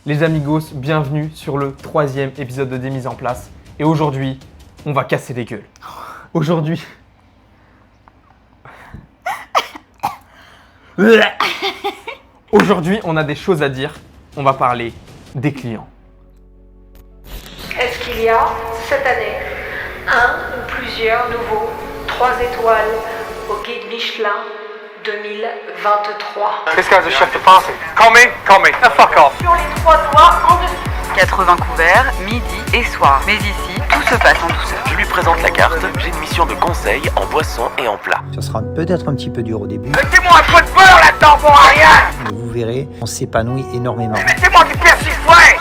Les amigos, bienvenue sur le 3e épisode de Démise en place. Et aujourd'hui, on va casser les gueules. Aujourd'hui... Aujourd'hui, on a des choses à dire. On va parler des clients. Est-ce qu'il y a, cette année, un ou plusieurs nouveaux 3 étoiles au guide Michelin 2023? This guy's a chef de party. Call me. Fuck off. Sur les 3 doigts en dessous. 80 couverts, midi et soir. Mais ici, tout se passe en douceur. Je lui présente la carte, j'ai une mission de conseil en boisson et en plat. Ça sera peut-être un petit peu dur au début, Mettez-moi un peu de beurre là-dedans pour rien. mais vous verrez, on s'épanouit énormément. Mettez-moi du persil frais.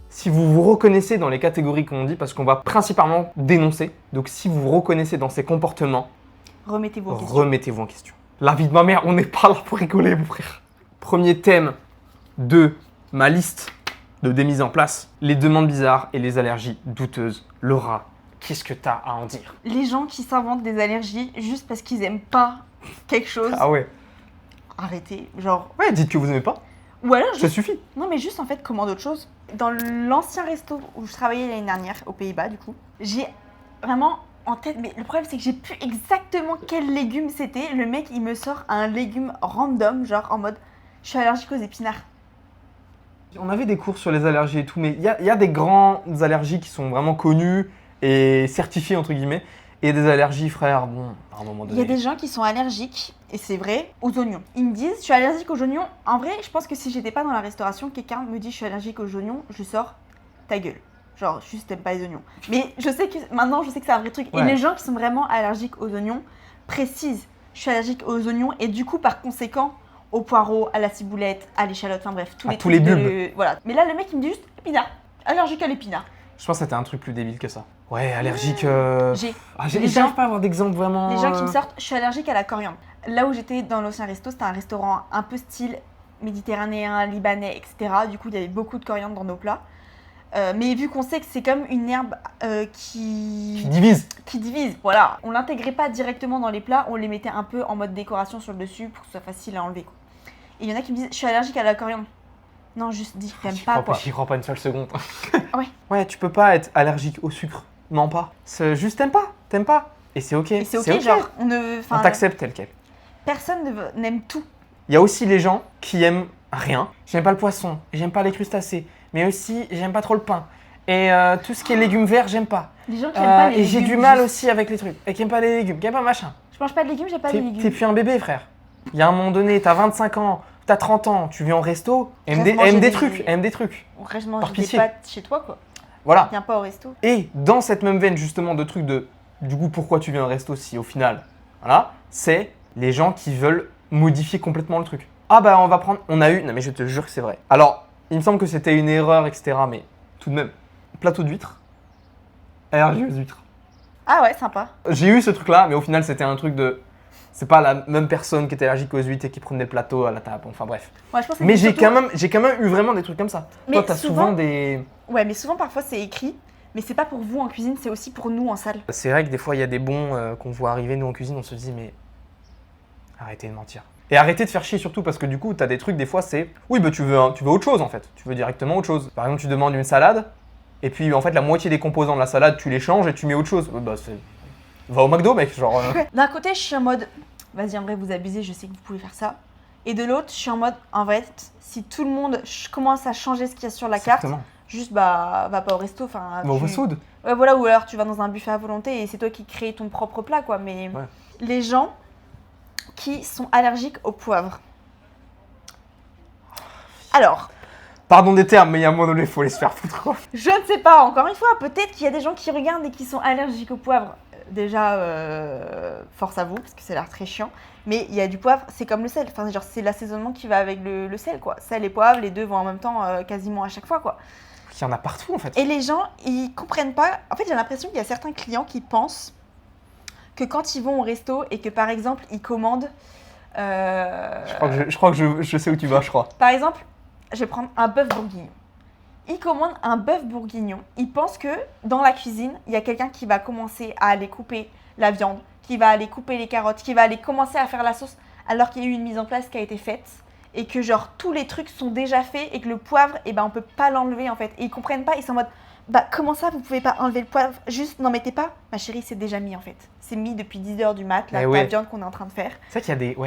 Si vous vous reconnaissez dans les catégories qu'on dit, parce qu'on va principalement dénoncer, donc si vous vous reconnaissez dans ces comportements, Remettez-vous en question. remettez-vous en question. La vie de ma mère, on n'est pas là pour rigoler, mon frère. Premier thème de ma liste de démise en place, les demandes bizarres et les allergies douteuses. Laura, qu'est-ce que t'as à en dire? Les gens qui s'inventent des allergies juste parce qu'ils aiment pas quelque chose, Ah ouais. arrêtez. Genre, Ouais, dites que vous aimez pas, ou alors ça juste... suffit. Non mais juste en fait, commande autre chose. Dans l'ancien resto où je travaillais l'année dernière, aux Pays-Bas du coup, j'ai vraiment en tête, mais le problème c'est que j'ai plus exactement quel légume c'était. Le mec il me sort un légume random, genre en mode, je suis allergique aux épinards. On avait des cours sur les allergies et tout, mais il y a des grandes allergies qui sont vraiment connues et certifiées, entre guillemets. Et des allergies, frère, bon, à un moment Il donné. y a des gens qui sont allergiques, et c'est vrai, aux oignons. Ils me disent, je suis allergique aux oignons. En vrai, je pense que si j'étais pas dans la restauration, quelqu'un me dit, je suis allergique aux oignons, je lui sors, ta gueule. Genre, juste t'aimes pas les oignons. Mais je sais que maintenant, je sais que c'est un vrai truc. Ouais. Et les gens qui sont vraiment allergiques aux oignons précisent, je suis allergique aux oignons, et du coup, par conséquent, aux poireaux, à la ciboulette, à l'échalote, enfin bref, tous À les tous trucs les de... Voilà. Mais là, le mec, il me dit juste, épinard, allergique à l'épinard. Je pense que c'était un truc plus débile que ça. Ouais, allergique. J'ai J'arrive gens- pas à avoir d'exemple vraiment. Les gens qui me sortent, je suis allergique à la coriandre. Là où j'étais dans l'ancien resto, c'était un restaurant un peu style méditerranéen, libanais, etc. Du coup, il y avait beaucoup de coriandre dans nos plats. Mais vu qu'on sait que c'est comme une herbe Qui divise. qui divise, voilà. On l'intégrait pas directement dans les plats, on les mettait un peu en mode décoration sur le dessus pour que ce soit facile à enlever, quoi. Et il y en a qui me disent, je suis allergique à la coriandre. Non, juste dis que t'aimes pas, quoi. J'y crois pas une seule seconde. Ouais. Ouais, tu peux pas être allergique au sucre. Non, pas. C'est juste t'aimes pas. Et c'est ok. Et c'est ok, genre, on ne... On Enfin, t'accepte tel quel. personne n'aime tout. Il y a aussi les gens qui aiment rien. J'aime pas le poisson, j'aime pas les crustacés, mais aussi j'aime pas trop le pain. Et tout ce qui est légumes verts, j'aime pas. Les gens qui aiment pas les et légumes. j'ai du mal juste- aussi avec les trucs. Et qui aiment pas les légumes, qui aiment pas machin. Je mange pas de légumes, j'ai pas de T'es légumes. plus un bébé, frère. Il y a un moment donné, t'as 25 ans, t'as 30 ans, tu viens au resto, aime Reste manger des des- trucs, aime des trucs. On reste manger Par des pitié. pâtes chez toi, quoi. Voilà. Viens pas au resto. Et dans cette même veine justement de trucs de du coup pourquoi tu viens au resto si au final, voilà, c'est les gens qui veulent modifier complètement le truc. Ah bah on va prendre, on a eu, non mais je te jure que c'est vrai. Alors, il me semble que c'était une erreur, etc. Mais tout de même, plateau d'huîtres, allergie aux huîtres. Ah ouais, sympa. J'ai eu ce truc là, mais au final c'était un truc de, c'est pas la même personne qui était allergique aux huîtres et qui prenait le plateau à la table, enfin bref. Ouais, je pense que Mais c'est j'ai quand même eu vraiment des trucs comme ça. Mais Toi t'as souvent- souvent des... Ouais, mais souvent, parfois, c'est écrit. Mais c'est pas pour vous en cuisine, c'est aussi pour nous en salle. C'est vrai que des fois, il y a des bons qu'on voit arriver, nous en cuisine, on se dit, mais arrêtez de mentir. Et arrêtez de faire chier surtout parce que du coup, t'as des trucs, des fois, c'est oui, bah tu veux autre chose en fait. Tu veux directement autre chose. Par exemple, tu demandes une salade, et puis en fait, la moitié des composants de la salade, tu les changes et tu mets autre chose. Bah, c'est. Va au McDo, mec, genre. D'un côté, je suis en mode, vas-y, en vrai, vous abusez, je sais que vous pouvez faire ça. Et de l'autre, je suis en mode, en vrai, si tout le monde commence à changer ce qu'il y a sur la carte, Exactement. juste, bah, va pas au resto. Enfin, Bah, au tu- fast-food. Ouais, voilà, ou alors tu vas dans un buffet à volonté et c'est toi qui crée ton propre plat, quoi. Mais Ouais. les gens qui sont allergiques au poivre. Alors, Pardon des termes, mais il y a un moment donné, il faut aller se faire foutre, quoi. je ne sais pas, encore une fois, peut-être qu'il y a des gens qui regardent et qui sont allergiques au poivre. Déjà, force à vous, parce que ça a l'air très chiant. Mais il y a du poivre, c'est comme le sel. Enfin, genre, c'est l'assaisonnement qui va avec le sel, quoi. Sel et poivre, les deux vont en même temps quasiment à chaque fois, quoi. Il y en a partout, en fait. Et les gens, ils comprennent pas. En fait, j'ai l'impression qu'il y a certains clients qui pensent que quand ils vont au resto et que, par exemple, ils commandent... Je crois que je sais où tu vas, je crois. Par exemple, je vais prendre un bœuf bourguignon. Ils commandent un bœuf bourguignon. Ils pensent que dans la cuisine, il y a quelqu'un qui va commencer à aller couper la viande, qui va aller couper les carottes, qui va aller commencer à faire la sauce. alors qu'il y a eu une mise en place qui a été faite et que genre tous les trucs sont déjà faits et que le poivre, eh ben on peut pas l'enlever en fait. Et ils comprennent pas, ils sont en mode bah comment ça vous pouvez pas enlever le poivre, juste n'en mettez pas. Ma chérie, c'est déjà mis en fait. C'est mis depuis 10h du mat, la viande qu'on est en train de faire. C'est vrai qu'il y a des,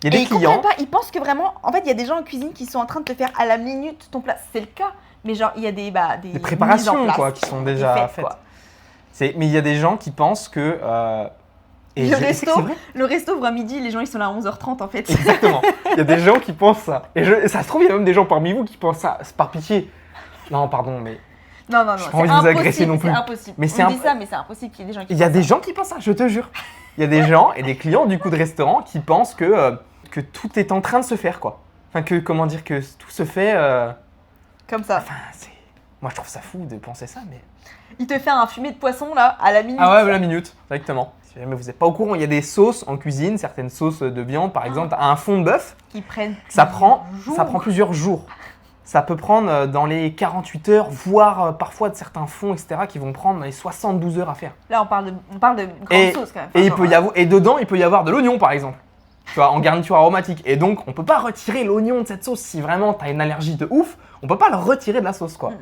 il y a des Et ils clients. comprennent pas, ils pensent que vraiment, en fait il y a des gens en cuisine qui sont en train de te faire à la minute ton plat, c'est le cas. Mais genre il y a des Des préparations mises en place quoi, qui sont ont été déjà faites. quoi. Mais il y a des gens qui pensent que. Et Le c'est vrai. resto ouvre à midi, les gens ils sont là à 11h30 en fait. Exactement. Il y a des gens qui pensent ça. Et ça se trouve, il y a même des gens parmi vous qui pensent ça. C'est par pitié. Non, pardon, mais. Non, J'ai pas envie de vous agresser non plus. C'est impossible. Mais On dit ça, mais c'est impossible qu'il y ait des gens qui Il y a pensent des ça. gens qui pensent ça, je te jure. Il y a des gens et des clients du coup de restaurant qui pensent que tout est en train de se faire quoi. Enfin que comment dire que tout se fait. Comme ça. Enfin c'est. Moi je trouve ça fou de penser ça mais. Il te fait un fumet de poisson là, à la minute. Ah ouais la minute directement. Si jamais vous n'êtes pas au courant, il y a des sauces en cuisine, certaines sauces de viande par exemple, à un fond de bœuf, Qui prennent ça prend jours. plusieurs jours. Ça peut prendre dans les 48 heures, voire parfois de certains fonds, etc., qui vont prendre les 72 heures à faire. Là, on parle de grande sauce quand même. Et, Enfin, et dedans, il peut y avoir de l'oignon, par exemple. Tu vois, en garniture aromatique. Et donc, on peut pas retirer l'oignon de cette sauce. Si vraiment t'as une allergie de ouf, on peut pas le retirer de la sauce, quoi.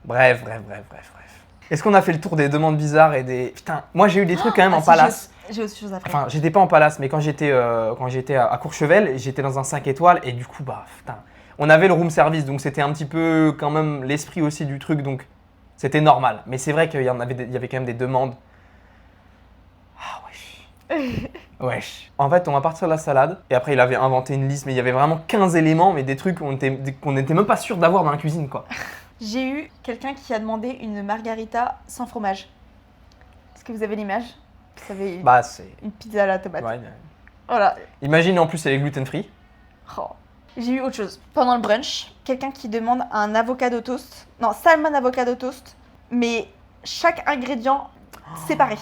Bref. Est-ce qu'on a fait le tour des demandes bizarres et des... Putain, moi j'ai eu des trucs quand même en si, palace. J'ai autre chose à faire. Enfin, j'étais pas en palace, mais quand j'étais à Courchevel, j'étais dans un 5 étoiles et du coup, bah, putain, on avait le room service, donc c'était un petit peu quand même l'esprit aussi du truc, donc c'était normal. Mais c'est vrai qu'il y avait quand même des demandes. Ah wesh. Wesh. En fait, on va partir de la salade et après il avait inventé une liste, mais il y avait vraiment 15 éléments, mais des trucs qu'on n'était même pas sûr d'avoir dans la cuisine, quoi. J'ai eu quelqu'un qui a demandé une margarita sans fromage. Est-ce que vous avez l'image? Vous savez, Bah, c'est. une pizza à la tomate. Ouais, Voilà. imagine en plus elle est gluten free. Oh. J'ai eu autre chose. Pendant le brunch, quelqu'un qui demande un avocado toast. Non, salmon avocado toast, mais chaque ingrédient séparé.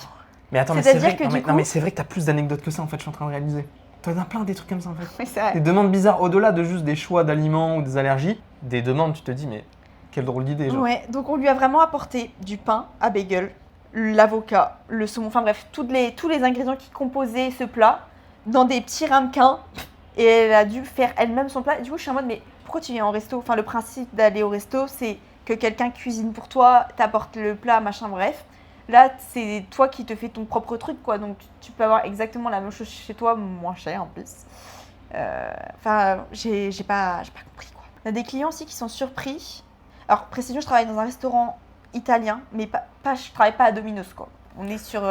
Mais attends, mais C'est-à-dire c'est vrai que non, du mais, coup- non, mais c'est vrai que t'as plus d'anecdotes que ça en fait, je suis en train de réaliser. T'en as plein des trucs comme ça en fait. Oui, c'est vrai. Des demandes bizarres, au-delà de juste des choix d'aliments ou des allergies, des demandes, tu te dis, mais quelle drôle d'idée, genre. Ouais, donc on lui a vraiment apporté du pain à bagel, l'avocat, le saumon, enfin bref, tous les ingrédients qui composaient ce plat dans des petits ramequins. Et elle a dû faire elle-même son plat. Du coup, je suis en mode, mais pourquoi tu viens au resto? Enfin, le principe d'aller au resto, c'est que quelqu'un cuisine pour toi, t'apporte le plat, machin, bref. Là, c'est toi qui te fais ton propre truc, quoi. Donc, tu peux avoir exactement la même chose chez toi, moins cher en plus. Enfin, j'ai pas compris, quoi. On a des clients aussi qui sont surpris. Alors, précision, je travaille dans un restaurant italien, mais je travaille pas à Domino's, quoi. On est sur...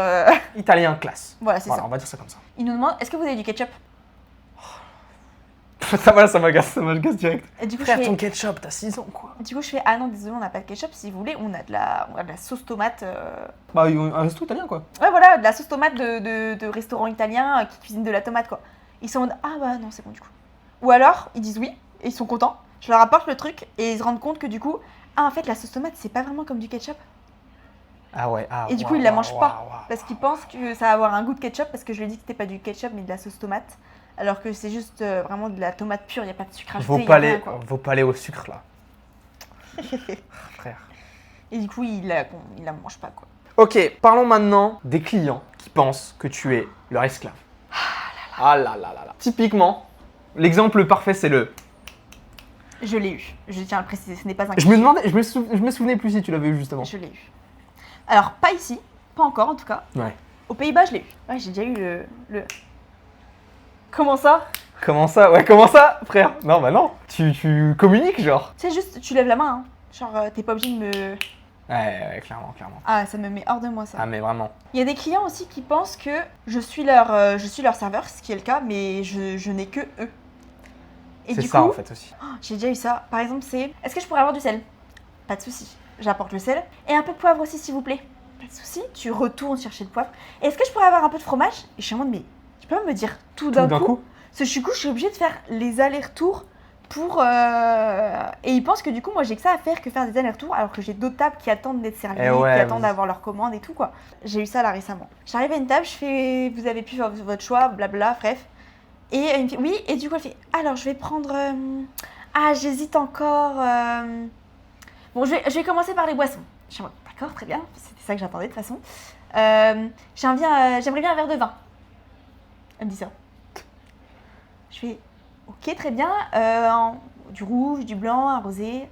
Italien classe. Voilà, c'est Voilà, ça. on va dire ça comme ça. Ils nous demandent, est-ce que vous avez du ketchup? ça m'agace direct. Et du coup, Frère, je fais... ton ketchup, t'as 6 ans quoi. Du coup, je fais ah non, désolé, on n'a pas de ketchup. Si vous voulez, on a de la sauce tomate. Bah, un resto italien quoi. Ouais, voilà, de la sauce tomate de restaurant italien qui cuisine de la tomate, quoi. Ils sont en mode ah bah non, c'est bon du coup. Ou alors, ils disent oui et ils sont contents. Je leur apporte le truc et ils se rendent compte que du coup, ah en fait, la sauce tomate, c'est pas vraiment comme du ketchup. Ah ouais, ah Et du coup, waouh, ils la waouh, mangent pas. waouh, waouh. Parce qu'ils pensent que ça va avoir un goût de ketchup parce que je lui ai dit que c'était pas du ketchup mais de la sauce tomate. Alors que c'est juste vraiment de la tomate pure, il n'y a pas de sucre ajouté. y a rien, quoi. Vos palais au sucre là. Frère. Et du coup, il la mange pas, quoi. Ok, parlons maintenant des clients qui pensent que tu es leur esclave. Ah là là là là. Typiquement, l'exemple parfait c'est le. Je l'ai eu, je tiens à le préciser, ce n'est pas un Je me demandais, je me souvenais plus si tu l'avais eu justement. Je l'ai eu. Alors, pas ici, pas encore en tout cas. Ouais. Aux Pays-Bas, je l'ai eu. Ouais, j'ai déjà eu le... Comment ça? Comment ça? Ouais, comment ça, frère? Non, bah non. Tu communiques, genre. C'est juste, tu lèves la main, hein. Genre, t'es pas obligé de me... Ouais, clairement. Ah, ça me met hors de moi, ça. Ah, mais vraiment. Il y a des clients aussi qui pensent que je suis leur serveur, ce qui est le cas, mais je n'ai que eux. Et C'est du ça coup, en fait aussi. j'ai déjà eu ça. Par exemple, c'est, est-ce que je pourrais avoir du sel? Pas de souci. J'apporte le sel. Et un peu de poivre aussi, s'il vous plaît. Pas de souci. Tu retournes chercher le poivre. Et est-ce que je pourrais avoir un peu de fromage? Et je suis en mode, mais tu peux me dire tout d'un coup? Parce que du coup, je suis obligée de faire les allers-retours pour... Et ils pensent que du coup, moi, j'ai que ça à faire que faire des allers-retours, alors que j'ai d'autres tables qui attendent d'être servies, ouais, qui attendent d'avoir leur commande et tout, quoi. J'ai eu ça là récemment. J'arrive à une table, je fais, vous avez pu faire votre choix, blabla, bref. Et elle me fait, oui, et du coup, elle fait, alors, je vais prendre... Ah, j'hésite encore... Bon, je vais commencer par les boissons. Je suis en mode, d'accord, très bien, c'était ça que j'attendais de toute façon. J'aimerais bien un verre de vin. Elle me dit ça. fais ok, très bien. Du rouge, du blanc, un rosé.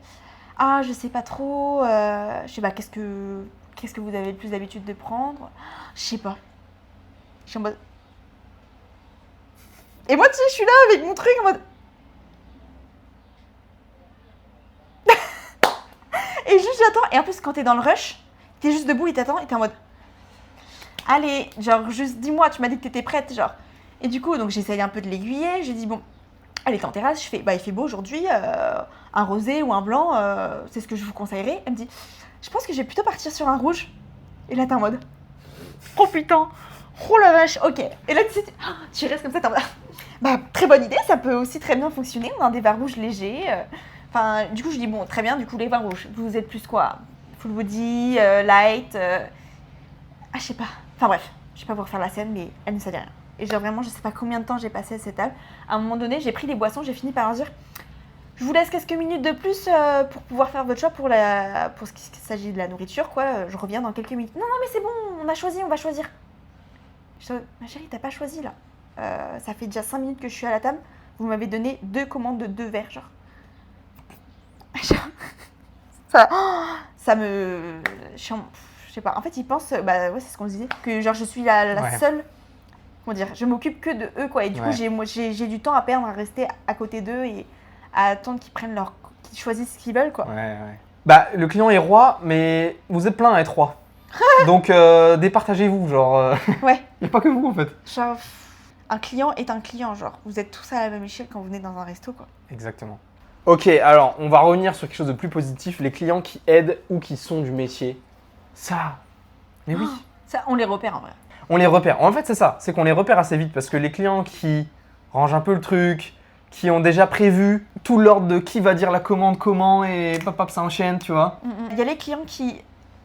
Ah, je sais pas trop. Je sais pas, qu'est-ce que vous avez le plus d'habitude de prendre? Je sais pas. Je suis en mode. Et moi, tu sais, je suis là avec mon truc en mode. Et juste j'attends. Et en plus, quand t'es dans le rush, t'es juste debout et t'attends et t'es en mode. Allez, genre, juste dis-moi, tu m'as dit que t'étais prête, genre. Et du coup, donc j'essaye un peu de l'aiguiller. J'ai dit, bon, allez, t'es en terrasse. Je fais, bah, il fait beau aujourd'hui. Un rosé ou un blanc, c'est ce que je vous conseillerais. Elle me dit, je pense que je vais plutôt partir sur un rouge. Et là, t'es en mode. Oh putain. Oh la vache, ok. Et là, tu restes comme ça, t'es en mode. Bah, très bonne idée, ça peut aussi très bien fonctionner. On a des vins rouges légers. Enfin, du coup, je dis, bon, très bien, du coup, les vins rouges. Vous êtes plus quoi? Full body, light. Ah, je sais pas. Enfin, bref, je sais pas vous refaire la scène, mais elle ne savait rien. Et genre, vraiment, je sais pas combien de temps j'ai passé à cette table. À un moment donné, j'ai pris les boissons, j'ai fini par leur dire, je vous laisse quelques minutes de plus pour pouvoir faire votre choix pour ce qui s'agit de la nourriture, quoi. Je reviens dans quelques minutes. Non, non, mais c'est bon, on a choisi, on va choisir. Je dis, ma chérie, t'as pas choisi là. Ça fait déjà 5 minutes que je suis à la table. Vous m'avez donné 2 commandes de 2 verres, genre. Ça me. Je sais pas. En fait, ils pensent, bah ouais, c'est ce qu'on disait, que genre je suis la seule. Comment dire, je m'occupe que de eux, quoi. Et du coup, j'ai du temps à perdre à rester à côté d'eux et à attendre qu'ils choisissent ce qu'ils veulent, quoi. Ouais. Bah, le client est roi, mais vous êtes plein à être roi. Donc, départagez-vous, genre. Ouais. Y a pas que vous, en fait. Genre, un client est un client, genre. Vous êtes tous à la même échelle quand vous venez dans un resto, quoi. Exactement. Ok, alors, on va revenir sur quelque chose de plus positif. Les clients qui aident ou qui sont du métier. Ça. Mais oui. Ça, on les repère, en vrai. On les repère. En fait, c'est ça. C'est qu'on les repère assez vite parce que les clients qui rangent un peu le truc, qui ont déjà prévu tout l'ordre de qui va dire la commande comment et pap, ça enchaîne, tu vois. Il y a les clients qui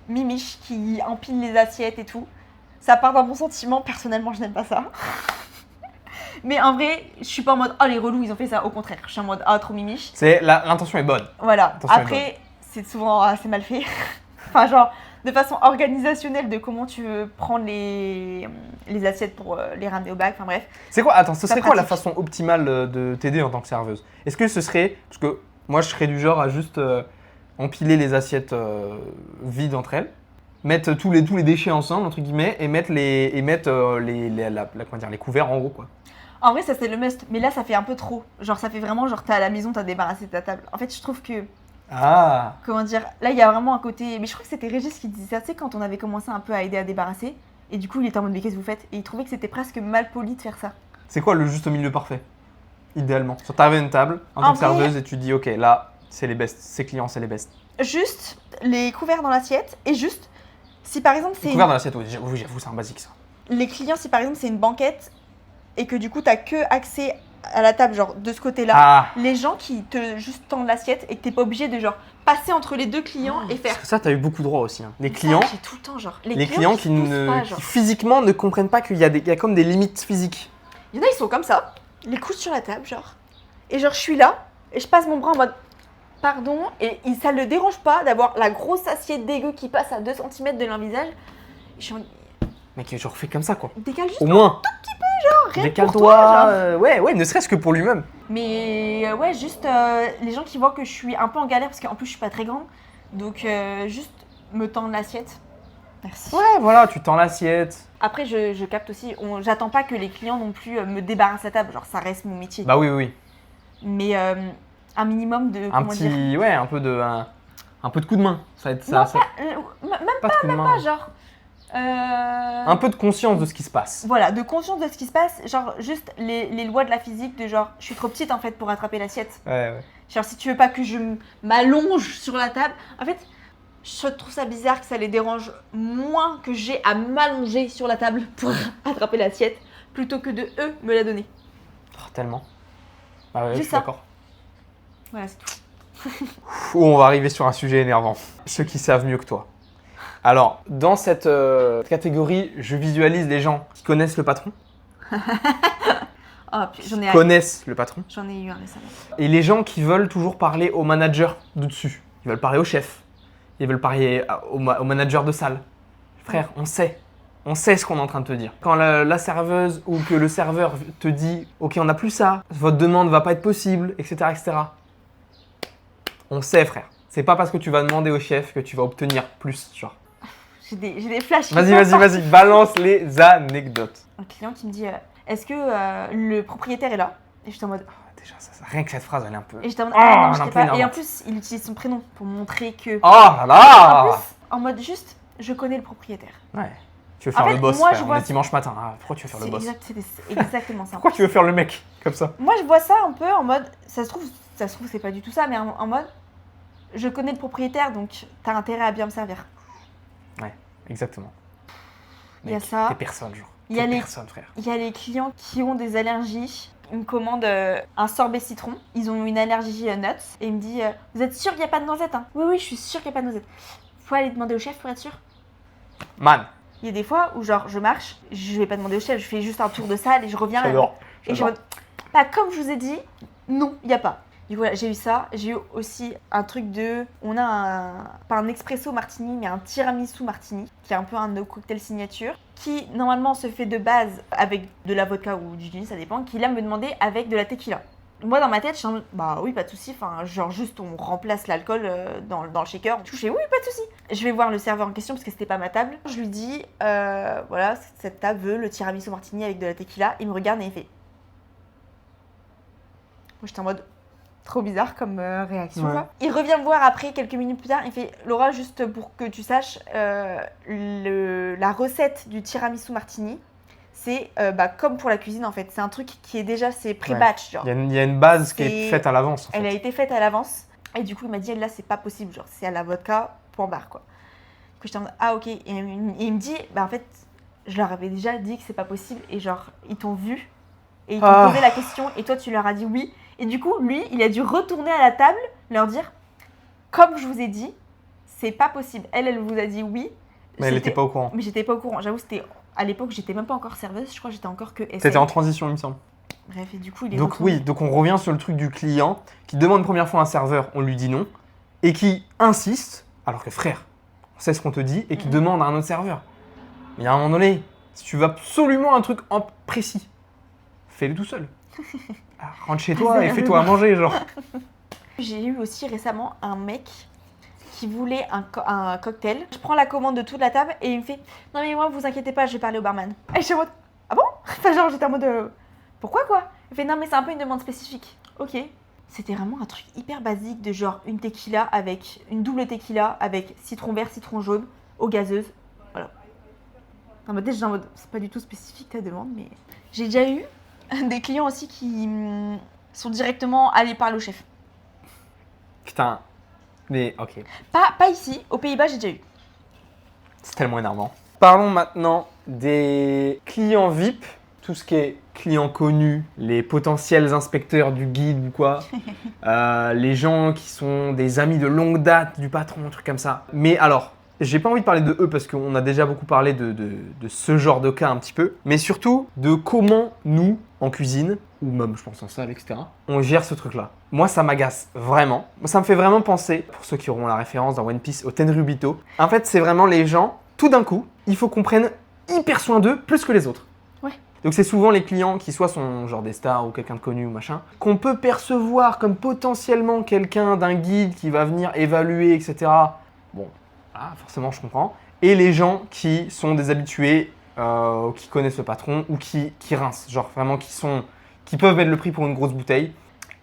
mimichent, qui empilent les assiettes et tout. Ça part d'un bon sentiment. Personnellement, je n'aime pas ça. Mais en vrai, je suis pas en mode « Oh, les relous, ils ont fait ça ». Au contraire, je suis en mode « Ah, trop mimiche ». L'intention est bonne. Voilà. L'intention est Après, c'est souvent assez mal fait. Enfin, genre, de façon organisationnelle de comment tu veux prendre les assiettes pour les ramener au bac. Enfin, bref. C'est quoi? Attends, ce serait quoi la pratique. façon optimale de t'aider en tant que serveuse? Est-ce que ce serait... Parce que moi, je serais du genre à juste empiler les assiettes vides entre elles, mettre tous les déchets ensemble, entre guillemets, et mettre les couverts en haut, quoi. En vrai, ça, c'est le must. Mais là, ça fait un peu trop. Genre, ça fait vraiment, genre, t'es à la maison, t'as débarrassé de ta table. En fait, je trouve que... Ah. Comment dire? Là, il y a vraiment un côté... Mais je crois que c'était Régis qui disait ça, tu sais, quand on avait commencé un peu à aider à débarrasser. Et du coup, il était en mode, mais qu'est-ce que vous faites? Et il trouvait que c'était presque mal poli de faire ça. C'est quoi le juste milieu parfait? Idéalement. Sur t'arrives à une table, en tant que serveuse, et tu dis, ok, là, c'est les best. Ces clients, c'est les best. Juste les couverts dans l'assiette. Et juste, si par exemple, c'est... Couverts dans l'assiette, oui, j'avoue, c'est un basique, ça. Les clients, si par exemple, c'est une banquette et que du coup, t'as que accès à la table, genre, de ce côté-là. Ah. Les gens qui te juste tendent l'assiette et que t'es pas obligé de, genre, passer entre les deux clients et faire... Parce que ça, t'as eu beaucoup droit aussi. Hein. Les Ça, clients... j'ai tout le temps, genre. Les clients qui poussent pas, genre. physiquement ne comprennent pas qu'il y a comme des limites physiques. Il y en a, ils sont comme ça, les coudes sur la table, genre. Et genre, je suis là, et je passe mon bras en mode pardon, et ça le dérange pas d'avoir la grosse assiette dégueu qui passe à 2 cm de leur visage. Et je suis en... Mec, genre, fais comme ça, quoi. Décale juste Au moins. rien que pour Décale-toi. toi, genre. Ouais, ne serait-ce que pour lui-même. Mais ouais, juste les gens qui voient que je suis un peu en galère, parce qu'en plus, je suis pas très grande. Donc, juste me tendre l'assiette. Merci. Ouais, voilà, tu tends l'assiette. Après, je capte aussi, j'attends pas que les clients non plus me débarrassent la table. Genre, ça reste mon métier. Bah oui. Mais un minimum de... Un comment dire, petit... Ouais, un peu de coup de main. Ça va être non, ça. même Pas de coup de main. pas, genre... Un peu de conscience de ce qui se passe. Voilà, de conscience de ce qui se passe, genre juste les lois de la physique, de genre, je suis trop petite en fait pour attraper l'assiette. Ouais. Genre, si tu veux pas que je m'allonge sur la table, en fait, je trouve ça bizarre que ça les dérange moins que j'ai à m'allonger sur la table pour attraper l'assiette, plutôt que de eux me la donner. Oh, tellement. Ah ouais, je Juste suis ça. d'accord. Voilà, c'est tout. On va arriver sur un sujet énervant. Ceux qui savent mieux que toi. Alors, dans cette catégorie, je visualise les gens qui connaissent le patron, Oh, puis j'en ai connaissent le patron, eu un récemment. et les gens qui veulent toujours parler au manager de dessus. Ils veulent parler au chef, ils veulent parler au manager de salle. Frère, on sait On sait ce qu'on est en train de te dire. Quand la serveuse ou que le serveur te dit « Ok, on n'a plus ça, votre demande va pas être possible, etc. etc. » On sait, frère. C'est pas parce que tu vas demander au chef que tu vas obtenir plus, genre. J'ai des flashs. qui Vas-y, sortent. vas-y, balance les anecdotes. Un client qui me dit est-ce que le propriétaire est là? Et j'étais en mode. Déjà, rien que cette phrase, elle est un peu... Et j'étais en mode Oh, ah, non, elle est je un sais peu pas. Et en énervante. plus, il utilise son prénom pour montrer que. Oh là En là plus, en mode juste, je connais le propriétaire. Ouais. Tu veux faire En le fait, boss, moi, frère, je on vois- est dimanche matin. Ah, pourquoi tu veux faire le boss C'est exactement ça. Pourquoi tu veux faire le mec comme ça? Moi, je vois ça un peu en mode, ça se trouve, c'est pas du tout ça, mais en mode, je connais le propriétaire, donc t'as intérêt à bien me servir. Exactement. Il y a Mec, ça. T'es personne, genre. Il y a T'es les- personne, frère. Il y a les clients qui ont des allergies. Ils me commandent un sorbet citron. Ils ont une allergie nuts. Et il me dit vous êtes sûr qu'il n'y a pas de noisettes hein? Oui, je suis sûr qu'il n'y a pas de noisettes. Faut aller demander au chef pour être sûr. Man, Il y a des fois où, genre, je marche, je vais pas demander au chef, je fais juste un tour de salle et je reviens. j'adore. Et je suis en mode, bah, comme je vous ai dit, non, il n'y a pas. Du coup, voilà, j'ai eu ça. J'ai eu aussi un truc de. On a pas un espresso martini, mais un tiramisu martini, qui est un peu un de nos cocktails signature, qui normalement se fait de base avec de la vodka ou du gin, ça dépend, qui là me demandait avec de la tequila. Moi, dans ma tête, je suis en mode, bah oui, pas de souci. Enfin, genre, juste on remplace l'alcool dans le shaker. Du coup, je fais, oui, pas de souci. Je vais voir le serveur en question parce que c'était pas ma table. Je lui dis, voilà, cette table veut le tiramisu martini avec de la tequila. Il me regarde et il fait. Moi, j'étais en mode, trop bizarre comme réaction. Ouais. Quoi. Il revient me voir après, quelques minutes plus tard. Il fait, Laura, juste pour que tu saches, la recette du tiramisu martini, c'est comme pour la cuisine en fait. C'est un truc qui est déjà, c'est pré-batch. Genre. Il y a une base qui est C'est- faite à l'avance, en Elle a fait. été faite à l'avance. Et du coup, il m'a dit, là, c'est pas possible. Genre, c'est à la vodka, point barre, quoi. Du coup, j'étais en mode, ah, ok. Et il me dit, bah, en fait, je leur avais déjà dit que c'est pas possible. Et genre, ils t'ont vu. Et ils t'ont Ah. posé la question. Et toi, tu leur as dit oui. Et du coup, lui, il a dû retourner à la table, leur dire, comme je vous ai dit, c'est pas possible. Elle vous a dit oui. Mais elle C'était- était pas au courant. Mais j'étais pas au courant. J'avoue, c'était. À l'époque, j'étais même pas encore serveuse. Je crois que j'étais encore que essai. T'étais en transition, il me semble. Bref, et du coup, il est Donc retourné. oui, donc on revient sur le truc du client qui demande une première fois un serveur, on lui dit non, et qui insiste, alors que frère, on sait ce qu'on te dit, et qui Mhm. demande à un autre serveur. Mais à un moment donné, si tu veux absolument un truc en précis, fais-le tout seul. Ah, rentre chez toi et fais-toi à manger, genre. J'ai eu aussi récemment un mec qui voulait un cocktail. Je prends la commande de toute la table et il me fait non mais moi vous inquiétez pas, je vais parler au barman. Et je suis en mode ah bon? Enfin genre j'étais en mode pourquoi quoi? Il fait non mais c'est un peu une demande spécifique. Ok. C'était vraiment un truc hyper basique de genre une tequila avec une double tequila avec citron vert, citron jaune, eau gazeuse. Voilà. En mode déjà en mode c'est pas du tout spécifique ta demande mais j'ai déjà eu des clients aussi qui sont directement allés parler au chef. Putain. Mais ok, Pas ici, aux Pays-Bas j'ai déjà eu. c'est tellement énervant. Parlons maintenant des clients VIP, tout ce qui est clients connus, les potentiels inspecteurs du guide ou quoi, les gens qui sont des amis de longue date du patron, un truc comme ça. Mais alors, j'ai pas envie de parler de eux parce qu'on a déjà beaucoup parlé de ce genre de cas un petit peu, mais surtout de comment nous, en cuisine, ou même je pense en salle, etc., on gère ce truc-là. Moi, ça m'agace vraiment. Ça me fait vraiment penser, pour ceux qui auront la référence dans One Piece, au Tenryubito. En fait, c'est vraiment les gens, tout d'un coup, il faut qu'on prenne hyper soin d'eux plus que les autres. Ouais. Donc c'est souvent les clients qui soit sont genre des stars ou quelqu'un de connu ou machin, qu'on peut percevoir comme potentiellement quelqu'un d'un guide qui va venir évaluer, etc. Bon, ah, forcément je comprends. Et les gens qui sont des habitués, qui connaissent le patron ou qui rincent, genre vraiment qui peuvent mettre le prix pour une grosse bouteille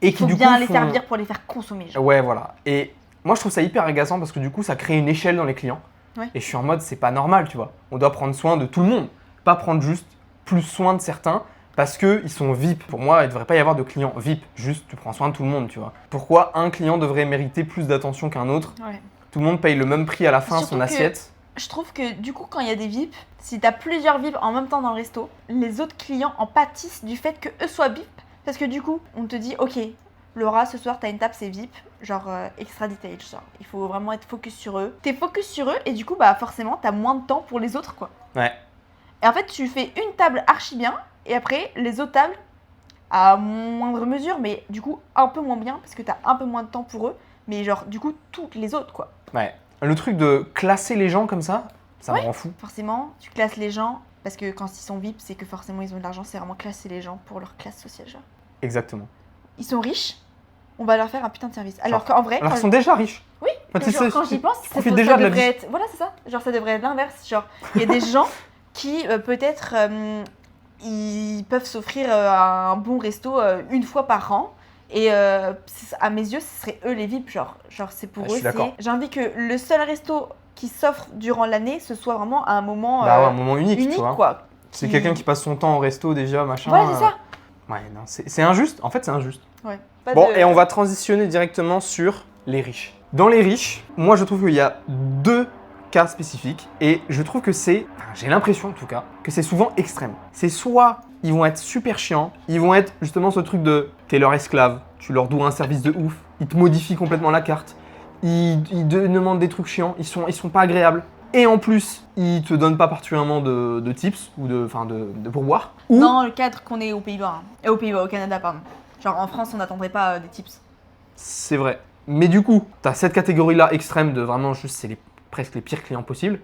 et qui Faut du bien coup les font- servir pour les faire consommer. Genre. Ouais, voilà. Et moi, je trouve ça hyper agaçant parce que du coup, ça crée une échelle dans les clients. Ouais. Et je suis en mode, c'est pas normal, tu vois. On doit prendre soin de tout le monde, pas prendre juste plus soin de certains parce qu'ils sont VIP. Pour moi, il devrait pas y avoir de clients VIP. Juste, tu prends soin de tout le monde, tu vois. Pourquoi un client devrait mériter plus d'attention qu'un autre? Ouais. Tout le monde paye le même prix à la fin, Surtout son que- assiette. Je trouve que du coup, quand il y a des VIP, si t'as plusieurs VIP en même temps dans le resto, les autres clients en pâtissent du fait que eux soient VIP. Parce que du coup, on te dit, ok, Laura, ce soir, t'as une table, c'est VIP, genre extra detail, genre. Il faut vraiment être focus sur eux. T'es focus sur eux et du coup, bah forcément, t'as moins de temps pour les autres, quoi. Ouais. Et en fait, tu fais une table archi bien et après, les autres tables, à moindre mesure, mais du coup, un peu moins bien parce que t'as un peu moins de temps pour eux. Mais genre, du coup, toutes les autres, quoi. Ouais. Le truc de classer les gens comme ça, Ça me Ouais. rend fou. Forcément, tu classes les gens, parce que quand ils sont VIP, c'est que forcément ils ont de l'argent, c'est vraiment classer les gens pour leur classe sociale. Genre. Exactement. Ils sont riches, on va leur faire un putain de service. Alors qu'en vrai, Alors qu'ils sont déjà riches. oui, Enfin, tu genre, sais, quand j'y pense, ils profitent déjà de la devrait vie. être... Voilà, c'est ça. Genre, ça devrait être l'inverse. Genre, il y a des gens qui, peut-être, ils peuvent s'offrir un bon resto une fois par an. Et à mes yeux, ce serait eux les VIP. Genre c'est pour Ah, je eux. suis d'accord. J'ai envie que le seul resto qui s'offre durant l'année, ce soit vraiment à un moment Bah ouais, un moment unique, unique, tu vois. quoi. C'est Qui- quelqu'un qui passe son temps au resto déjà, machin. Voilà, c'est ça. Ouais, non, c'est injuste. En fait, c'est injuste. Ouais. Pas Bon, de- et on va transitionner directement sur les riches. Dans les riches, moi je trouve qu'il y a 2 cas spécifiques et je trouve que j'ai l'impression en tout cas, que c'est souvent extrême. C'est soit ils vont être super chiants, ils vont être justement ce truc de t'es leur esclave, tu leur dois un service de ouf, ils te modifient complètement la carte, ils te demandent des trucs chiants, ils sont pas agréables. Et en plus, ils te donnent pas particulièrement de tips ou de pourboire. Ou Dans le cadre qu'on est aux Pays-Bas. Et aux Pays-Bas, au Canada, pardon. Genre en France, on n'attendrait pas des tips. c'est vrai. Mais du coup, t'as cette catégorie-là extrême de vraiment juste, c'est presque les pires clients possibles.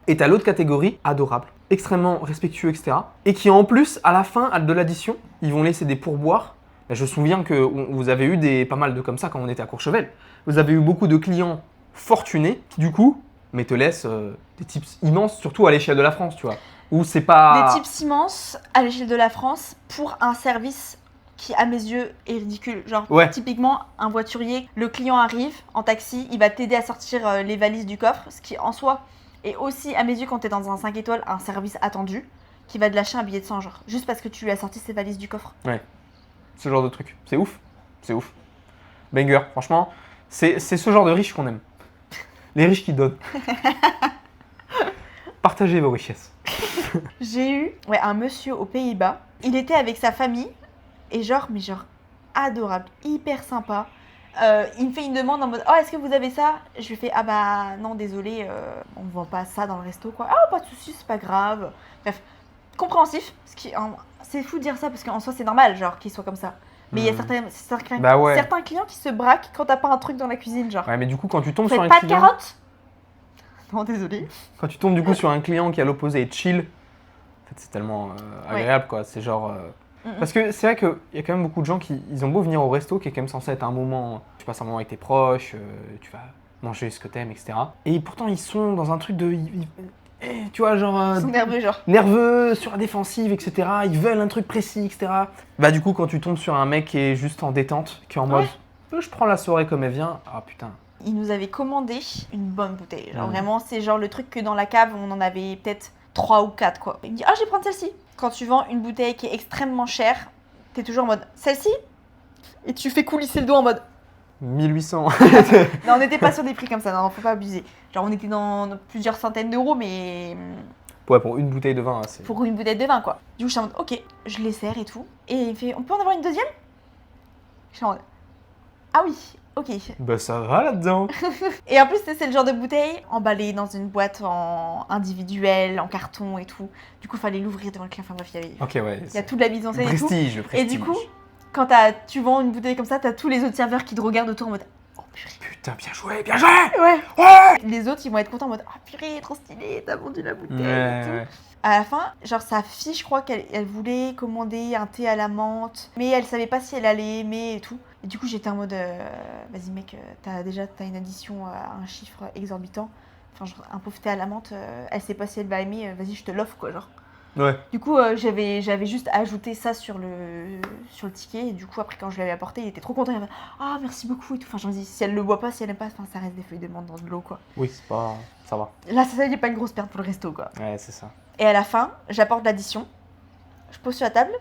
Et t'as l'autre catégorie, adorable, extrêmement respectueux, etc. Et qui en plus, à la fin de l'addition, ils vont laisser des pourboires. Ben, je me souviens que vous avez eu pas mal de comme ça quand on était à Courchevel. Vous avez eu beaucoup de clients fortunés qui du coup, mais te laissent des tips immenses, surtout à l'échelle de la France, tu vois. Où c'est pas... Des tips immenses à l'échelle de la France pour un service qui, à mes yeux, est ridicule. Genre, Ouais. typiquement, un voiturier, le client arrive en taxi, il va t'aider à sortir les valises du coffre, ce qui en soi est aussi, à mes yeux, quand t'es dans un 5 étoiles, un service attendu, qui va te lâcher un billet de 100, genre, juste parce que tu lui as sorti ses valises du coffre. Ce genre de truc. C'est ouf. C'est ouf. Banger, franchement, c'est ce genre de riches qu'on aime. Les riches qui donnent. Partagez vos richesses. J'ai eu un monsieur aux Pays-Bas, il était avec sa famille, et genre adorable, hyper sympa. Il me fait une demande en mode oh, est-ce que vous avez ça? Je lui fais ah bah non, désolé, on vend pas ça dans le resto quoi. Ah, pas de soucis, c'est pas grave. Bref, compréhensif. C'est fou de dire ça parce qu'en soi, c'est normal, genre, qu'il soit comme ça. Mais il y a Bah ouais. certains clients qui se braquent quand t'as pas un truc dans la cuisine, genre. Ouais, mais du coup, quand tu tombes Vous sur faites un pas de client... carottes? Non, désolé. Quand tu tombes du coup sur un client qui à l'opposé est chill, en fait, c'est tellement agréable, quoi. C'est genre... Parce que c'est vrai qu'il y a quand même beaucoup de gens qui ils ont beau venir au resto, qui est quand même censé être un moment... Tu passes un moment avec tes proches, tu vas manger ce que t'aimes, etc. Et pourtant, ils sont dans un truc de... tu vois, genre... Ils sont nerveux, genre. nerveux, sur la défensive, etc. Ils veulent un truc précis, etc. Bah du coup, quand tu tombes sur un mec qui est juste en détente, qui est en mode je prends la soirée comme elle vient, ah putain. Il nous avait commandé une bonne bouteille. Genre Mm. vraiment, c'est genre le truc que dans la cave, on en avait peut-être 3 ou 4 quoi. Il me dit, ah, je vais prendre celle-ci. Quand tu vends une bouteille qui est extrêmement chère, t'es toujours en mode, celle-ci? Et tu fais coulisser le dos en mode, 1800. non, on n'était pas sur des prix comme ça, non, faut pas abuser. Genre on était dans plusieurs centaines d'euros, mais Ouais, pour une bouteille de vin, c'est... pour une bouteille de vin quoi. Du coup, je suis en mode, ok, je les sers et tout. Et il me fait, on peut en avoir une deuxième? Je suis en mode, ah oui, ok. Bah ça va là-dedans. Et en plus, c'est le genre de bouteille emballée dans une boîte en individuel, en carton et tout. Du coup, il fallait l'ouvrir devant le client. Enfin bref, Ok, ouais. il y a toute la mise en Le scène et tout. prestige, le Et prestige. du coup, quand tu vends une bouteille comme ça, t'as tous les autres serveurs qui te regardent autour en mode oh purée. Putain, bien joué, bien joué. Ouais. Les autres, ils vont être contents en mode oh purée, trop stylé, t'as vendu la bouteille et tout. Ouais. À la fin, genre sa fille, je crois qu'elle voulait commander un thé à la menthe, mais elle savait pas si elle allait aimer et tout. Et du coup, j'étais en mode vas-y mec, t'as une addition à un chiffre exorbitant. Enfin, genre un pauvre thé à la menthe, elle sait pas si elle va aimer, vas-y, je te l'offre quoi, genre. Ouais. Du coup, j'avais juste ajouté ça sur le ticket. Et du coup, après, quand je l'avais apporté, il était trop content. Il m'a dit ah, merci beaucoup et tout. Enfin, j'en dis, si elle le boit pas, si elle aime pas, enfin, ça reste des feuilles de menthe dans de l'eau, quoi. Oui, c'est pas... Ça va. Là, ça y est pas une grosse perte pour le resto, quoi. Ouais, c'est ça. Et à la fin, j'apporte l'addition. Je pose sur la table.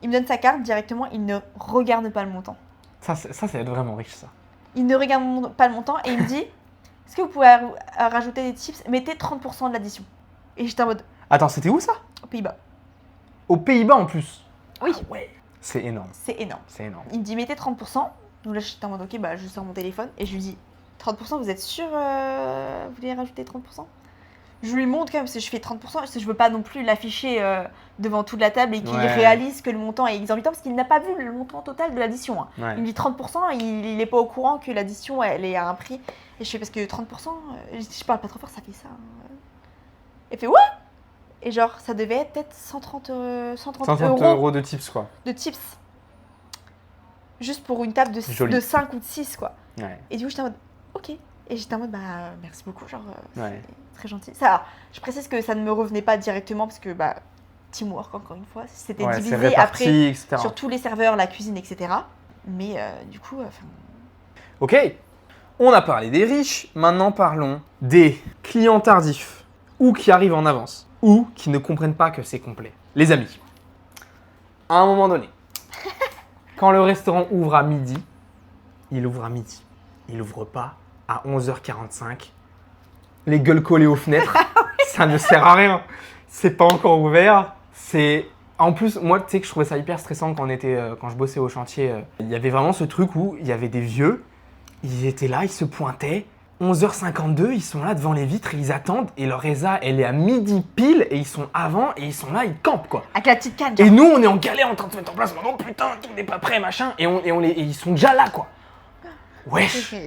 Il me donne sa carte directement. Il ne regarde pas le montant. Ça va être vraiment riche, ça. Il ne regarde pas le montant et il me dit est-ce que vous pouvez rajouter des tips? Mettez 30% de l'addition. Et j'étais en mode Attends, c'était où ça? aux Pays-Bas. Aux Pays-Bas en plus. Oui, C'est énorme. c'est énorme. C'est énorme. Il me dit mettez 30%. Donc là j'étais en mode ok, bah je sors mon téléphone et je lui dis 30%, vous êtes sûr vous voulez rajouter 30%? Je lui montre quand même parce que je fais 30% parce que je veux pas non plus l'afficher devant toute la table et qu'il Ouais. réalise que le montant est exorbitant parce qu'il n'a pas vu le montant total de l'addition. Hein. Ouais. Il me dit 30%, il est pas au courant que l'addition elle est à un prix. Et je fais parce que 30%, je parle pas trop fort, ça fait ça. Hein. Elle fait ouais. Et genre, ça devait être peut-être 130 130 euros euros de tips, quoi. de tips. Juste pour une table Joli. de 5 ou de 6, quoi. Ouais. Et du coup, j'étais en mode, ok. Et j'étais en mode, bah, merci beaucoup, genre, Ouais. c'est très gentil. Ça, alors, je précise que ça ne me revenait pas directement parce que, bah, teamwork, encore une fois. C'était Ouais, c'est divisé réparti, après etc. sur tous les serveurs, la cuisine, etc. Mais du coup, Ok, on a parlé des riches, maintenant parlons des clients tardifs, ou qui arrivent en avance, ou qui ne comprennent pas que c'est complet. Les amis, à un moment donné, quand le restaurant ouvre à midi, il ouvre à midi. Il ouvre pas à 11h45. Les gueules collées aux fenêtres, ça ne sert à rien. C'est pas encore ouvert. C'est en plus, moi, tu sais que je trouvais ça hyper stressant quand je bossais au chantier. Il y avait vraiment ce truc où il y avait des vieux, ils étaient là, ils se pointaient. 11h52, ils sont là devant les vitres, ils attendent et leur résa, elle est à midi pile et ils sont avant et ils sont là, ils campent quoi. avec la petite canne, Et genre. nous, on est en galère en train de se mettre en place. Non putain, tout n'est pas prêt, machin. Et ils sont déjà là quoi. Wesh, Vous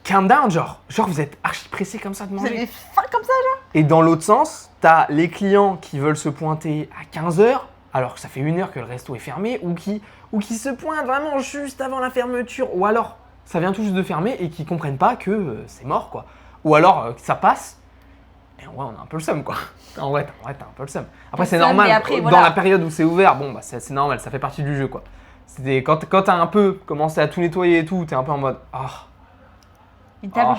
calm down, genre vous êtes archi pressés comme ça de manger. avez faim comme ça, genre. Et dans l'autre sens, t'as les clients qui veulent se pointer à 15h, alors que ça fait 1 heure que le resto est fermé, ou qui se pointent vraiment juste avant la fermeture, ou alors ça vient tout juste de fermer et qui comprennent pas que c'est mort, quoi. Ou alors que ça passe, et en vrai, on a un peu le seum, quoi. En vrai, t'as un peu le seum. Après, Le c'est seum, normal, mais après, dans voilà. la période où c'est ouvert, bon, bah c'est normal, ça fait partie du jeu, quoi. Quand t'as un peu commencé à tout nettoyer et tout, t'es un peu en mode, Une table.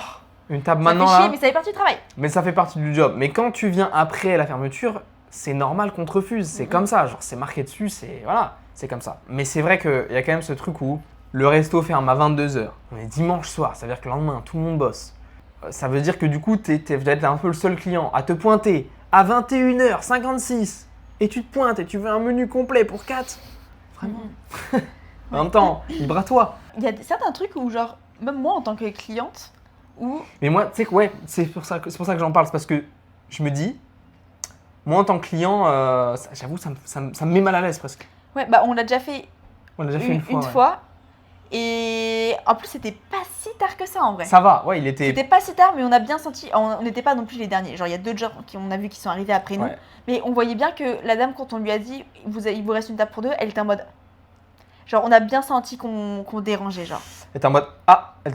une table Ça maintenant fait là. chier, mais ça fait partie du travail. Mais ça fait partie du job. Mais quand tu viens après la fermeture, c'est normal qu'on te refuse. C'est comme ça. Genre, c'est marqué dessus, c'est comme ça. Mais c'est vrai qu'il y a quand même ce truc où le resto ferme à 22h. On est dimanche soir, ça veut dire que le lendemain, tout le monde bosse. Ça veut dire que du coup, tu vas être un peu le seul client à te pointer à 21h56 et tu te pointes et tu veux un menu complet pour 4. Vraiment. En même temps, libre à toi. Il y a certains trucs où, genre, même moi en tant que cliente, où. Mais moi, tu sais que ouais, c'est pour ça que j'en parle. C'est parce que je me dis, moi en tant que client, j'avoue, ça me met mal à l'aise presque. Ouais, bah, on l'a déjà fait On l'a déjà fait une fois. ouais. fois. Et en plus, c'était pas si tard que ça en vrai. Ça va, ouais, il était. C'était pas si tard, mais on a bien senti. On n'était pas non plus les derniers. Genre, il y a d'autres gens on a vu qui sont arrivés après nous. Ouais. Mais on voyait bien que la dame, quand on lui a dit il vous reste une table pour deux, elle était en mode. Genre, on a bien senti qu'on dérangeait, genre. Elle était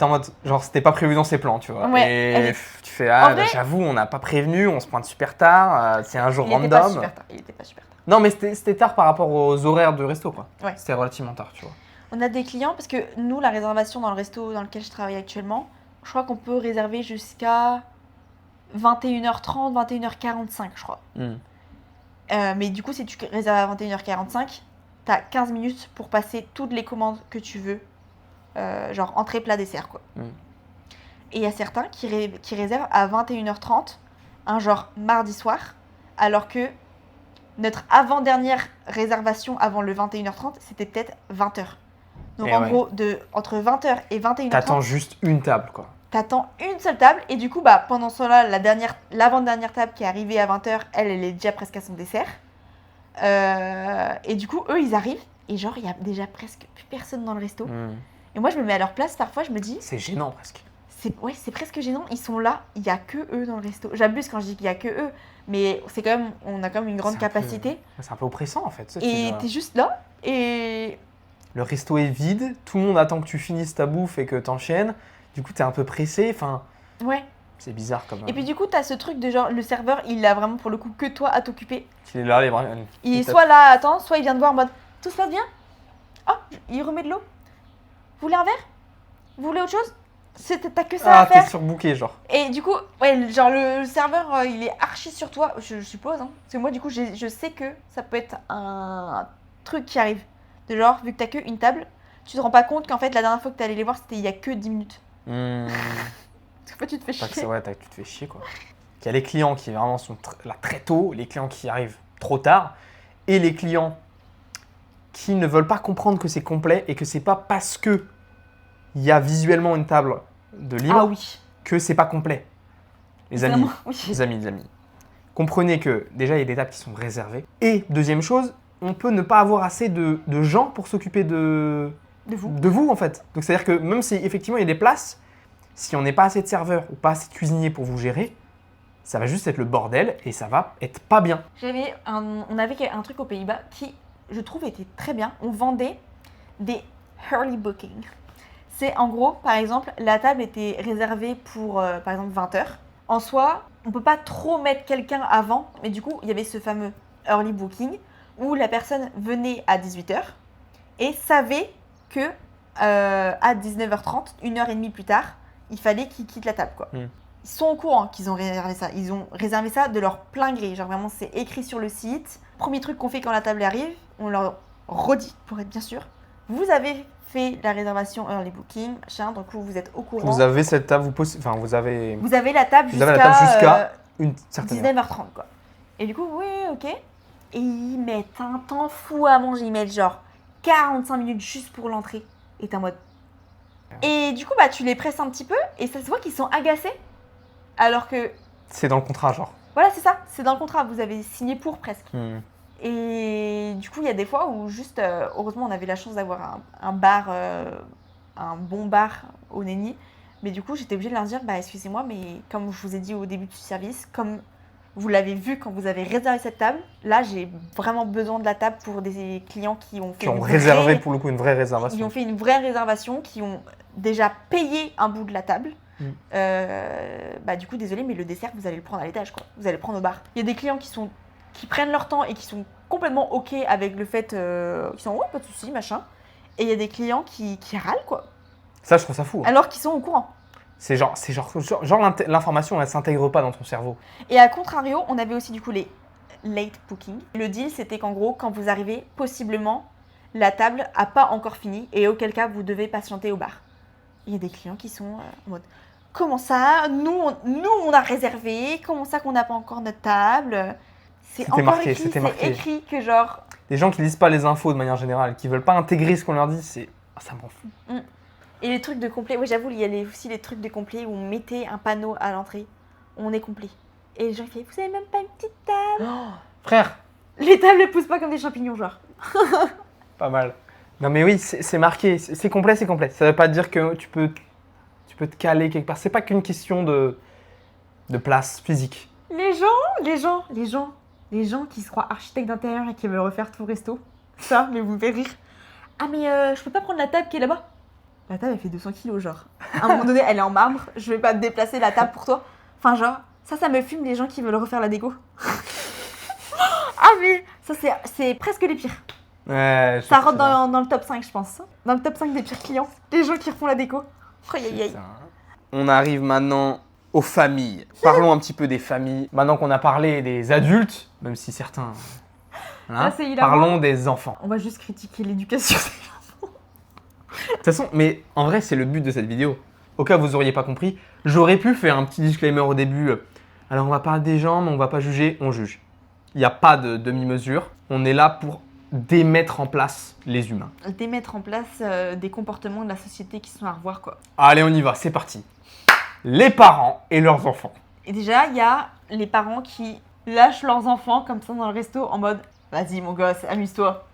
en mode, genre, c'était pas prévu dans ses plans, tu vois. Ouais, et elle est- tu fais, En vrai- j'avoue, on n'a pas prévenu, on se pointe super tard, c'est un jour Il était pas random. super tard. Il était pas super tard. Non, mais c'était tard par rapport aux horaires de resto, quoi. Ouais. C'était relativement tard, tu vois. On a des clients, parce que nous, la réservation dans le resto dans lequel je travaille actuellement, je crois qu'on peut réserver jusqu'à 21h30, 21h45, je crois. Mais du coup, si tu réserves à 21h45, t'as 15 minutes pour passer toutes les commandes que tu veux. Genre entrée, plat, dessert, quoi. Et il y a certains qui réservent à 21h30, un genre mardi soir, alors que notre avant-dernière réservation avant le 21h30, c'était peut-être 20h. Donc Et en ouais. gros, entre 20h et 21h30, T'attends juste une table, quoi. t'attends une seule table. Et du coup, bah, pendant ce temps-là, l'avant-dernière table qui est arrivée à 20h, elle est déjà presque à son dessert. Et du coup, eux, ils arrivent. Et genre, il y a déjà presque plus personne dans le resto. Et moi, je me mets à leur place. Parfois, je me dis, C'est gênant, presque. c'est presque gênant. Ils sont là, il y a que eux dans le resto. J'abuse quand je dis qu'il y a que eux, mais c'est quand même, on a quand même une grande C'est un peu- capacité. C'est un peu oppressant, en fait. tu sais, Et tu dois- t'es juste là. Et Le resto est vide, tout le monde attend que tu finisses ta bouffe et que t'enchaînes. Du coup, t'es un peu pressé. Enfin, ouais. c'est bizarre comme. Et puis du coup, t'as ce truc de genre, le serveur, il a vraiment pour le coup que toi à t'occuper. Il est là, les bras. Il est Peut-être. soit là à attendre, soit il vient de voir en mode tout se passe bien. Oh, il remet de l'eau. Vous voulez un verre? Vous voulez autre chose? T'as que ça Ah, à t'es faire. surbooké, genre. Et du coup, ouais, genre le serveur, il est archi sur toi, je suppose. Hein. Parce que moi, du coup, je sais que ça peut être un truc qui arrive. De genre, vu que t'as que une table, tu te rends pas compte qu'en fait, la dernière fois que t'es allé les voir, c'était il y a que 10 minutes. Parce qu'en fait, tu te fais Pas que chier. c'est vrai, tu te fais chier, quoi. Il y a les clients qui vraiment sont là très tôt, les clients qui arrivent trop tard, et les clients qui ne veulent pas comprendre que c'est complet et que c'est pas parce que il y a visuellement une table de libre Ah oui. que c'est pas complet. Les amis, Vraiment, oui. les amis, comprenez que déjà il y a des tables qui sont réservées. Et deuxième chose, on peut ne pas avoir assez de gens pour s'occuper De vous. de vous en fait. Donc c'est-à-dire que même si effectivement il y a des places, si on n'est pas assez de serveurs ou pas assez de cuisiniers pour vous gérer, ça va juste être le bordel et ça va être pas bien. On avait un truc aux Pays-Bas qui, je trouve, était très bien. On vendait des early booking. C'est en gros, par exemple, la table était réservée pour, par exemple, 20h. En soi, on peut pas trop mettre quelqu'un avant, mais du coup, il y avait ce fameux early booking où la personne venait à 18h et savait que à 19h30, 1h30 plus tard, il fallait qu'ils quittent la table, quoi. Ils sont au courant qu'ils ont réservé ça. Ils ont réservé ça de leur plein gré. Genre vraiment, c'est écrit sur le site. Premier truc qu'on fait quand la table arrive, on leur redit, pour être bien sûr, vous avez fait la réservation early booking, machin, donc vous êtes au courant. Vous avez cette table, vous avez la table la table jusqu'à une certaine heure. 19h30, quoi. Et du coup, oui, ok. Et ils mettent un temps fou à manger. Ils mettent genre 45 minutes juste pour l'entrée. Et t'es en mode... Et du coup, bah, tu les presses un petit peu et ça se voit qu'ils sont agacés. Alors que... C'est dans le contrat, genre. Voilà, c'est ça. C'est dans le contrat. Vous avez signé pour presque. Et du coup, il y a des fois où juste... heureusement, on avait la chance d'avoir un bar... un bon bar au Nenni. Mais du coup, j'étais obligée de leur dire, bah excusez-moi, mais comme je vous ai dit au début du service, comme vous l'avez vu quand vous avez réservé cette table, là, j'ai vraiment besoin de la table pour des clients qui ont fait réservé pour le coup une vraie réservation. Qui ont fait une vraie réservation, qui ont déjà payé un bout de la table. Bah du coup, désolé, mais le dessert, vous allez le prendre à l'étage, quoi. Vous allez le prendre au bar. Il y a des clients qui prennent leur temps et qui sont complètement ok avec le fait, qui sont ouais, pas de souci, machin. Et il y a des clients qui râlent, quoi. Ça, je trouve ça fou. Alors qu'ils sont au courant. C'est genre l'information, elle s'intègre pas dans ton cerveau. Et à contrario, on avait aussi du coup les late booking. Le deal, c'était qu'en gros, quand vous arrivez, possiblement, la table a pas encore fini et auquel cas, vous devez patienter au bar. Il y a des clients qui sont en mode « Comment ça ? Nous, on a réservé. Comment ça qu'on n'a pas encore notre table ?» C'était marqué, c'était marqué. C'est écrit que genre... Les gens qui lisent pas les infos de manière générale, qui veulent pas intégrer ce qu'on leur dit, c'est... Ah, ça m'en fout. Et les trucs de complet, oui j'avoue, il y a aussi les trucs de complet où on mettait un panneau à l'entrée, on est complet. Et les gens ils font, vous avez même pas une petite table. Oh, frère, les tables elles poussent pas comme des champignons genre. Pas mal. Non mais oui, c'est marqué, c'est complet, c'est complet. Ça veut pas dire que tu peux te caler quelque part. C'est pas qu'une question de place physique. Les gens qui se croient architectes d'intérieur et qui veulent refaire tout resto, ça, mais vous me faites rire. Ah mais je peux pas prendre la table qui est là-bas. La table, elle fait 200 kilos, genre. À un moment donné, elle est en marbre, je vais pas déplacer la table pour toi. Enfin, genre, ça me fume les gens qui veulent refaire la déco. Ah, mais ça, c'est presque les pires. Ouais, ça rentre dans le top 5, je pense. Dans le top 5 des pires clients. Les gens qui refont la déco. Aïe, aïe. On arrive maintenant aux familles. Parlons un petit peu des familles. Maintenant qu'on a parlé des adultes, même si certains... Voilà, parlons des enfants. On va juste critiquer l'éducation. De toute façon, mais en vrai, c'est le but de cette vidéo. Au cas où vous auriez pas compris, j'aurais pu faire un petit disclaimer au début. Alors, on va parler des gens, mais on va pas juger, on juge. Il n'y a pas de demi-mesure. On est là pour démettre en place les humains. Démettre en place des comportements de la société qui sont à revoir, quoi. Allez, on y va, c'est parti. Les parents et leurs enfants. Et déjà, il y a les parents qui lâchent leurs enfants comme ça dans le resto en mode « Vas-y, mon gosse, amuse-toi ».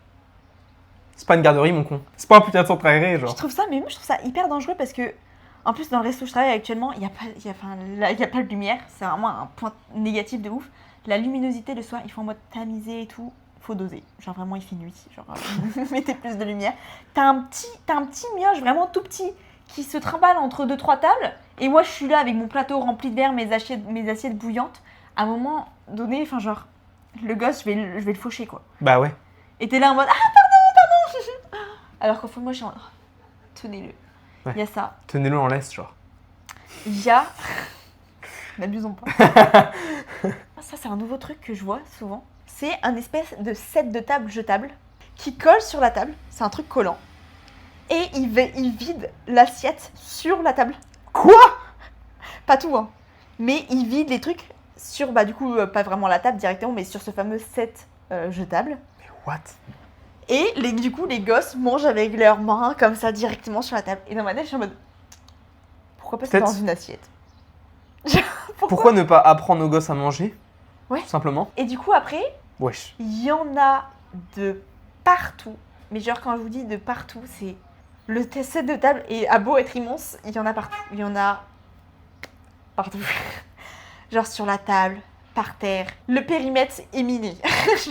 C'est pas une garderie, mon con. C'est pas un putain de centre aéré, genre. Je trouve ça hyper dangereux parce que, en plus, dans le resto où je travaille actuellement, il n'y a pas de lumière. C'est vraiment un point négatif de ouf. La luminosité le soir, ils font en mode tamisé et tout. Faut doser. Genre vraiment, il fait nuit. Genre, mettez plus de lumière. T'as un petit mioche vraiment tout petit qui se trimballe entre 2-3 tables. Et moi, je suis là avec mon plateau rempli de verre, mes assiettes bouillantes. À un moment donné, enfin genre, le gosse, je vais le faucher, quoi. Bah ouais. Et t'es là en mode « Ah, pardon !» Alors qu'au fond, moi, je suis en mode oh, « Tenez-le. » Ouais. Il y a ça. Tenez-le en laisse, genre. Il y a... N'abusons pas. Ça, c'est un nouveau truc que je vois souvent. C'est un espèce de set de table jetable qui colle sur la table. C'est un truc collant. Et il vide l'assiette sur la table. Quoi ? Pas tout, hein. Mais il vide les trucs sur, bah du coup, pas vraiment la table directement, mais sur ce fameux set jetable. Mais what ? Et du coup, les gosses mangent avec leurs mains comme ça directement sur la table. Et dans ma tête, je suis en mode pourquoi pas c'est dans une assiette? Pourquoi ne pas apprendre aux gosses à manger? Ouais. Tout simplement. Et du coup, après, wesh. Il y en a de partout. Mais genre, quand je vous dis de partout, c'est le set de table et à beau être immense, il y en a partout. Il y en a partout. Genre sur la table, par terre. Le périmètre est miné.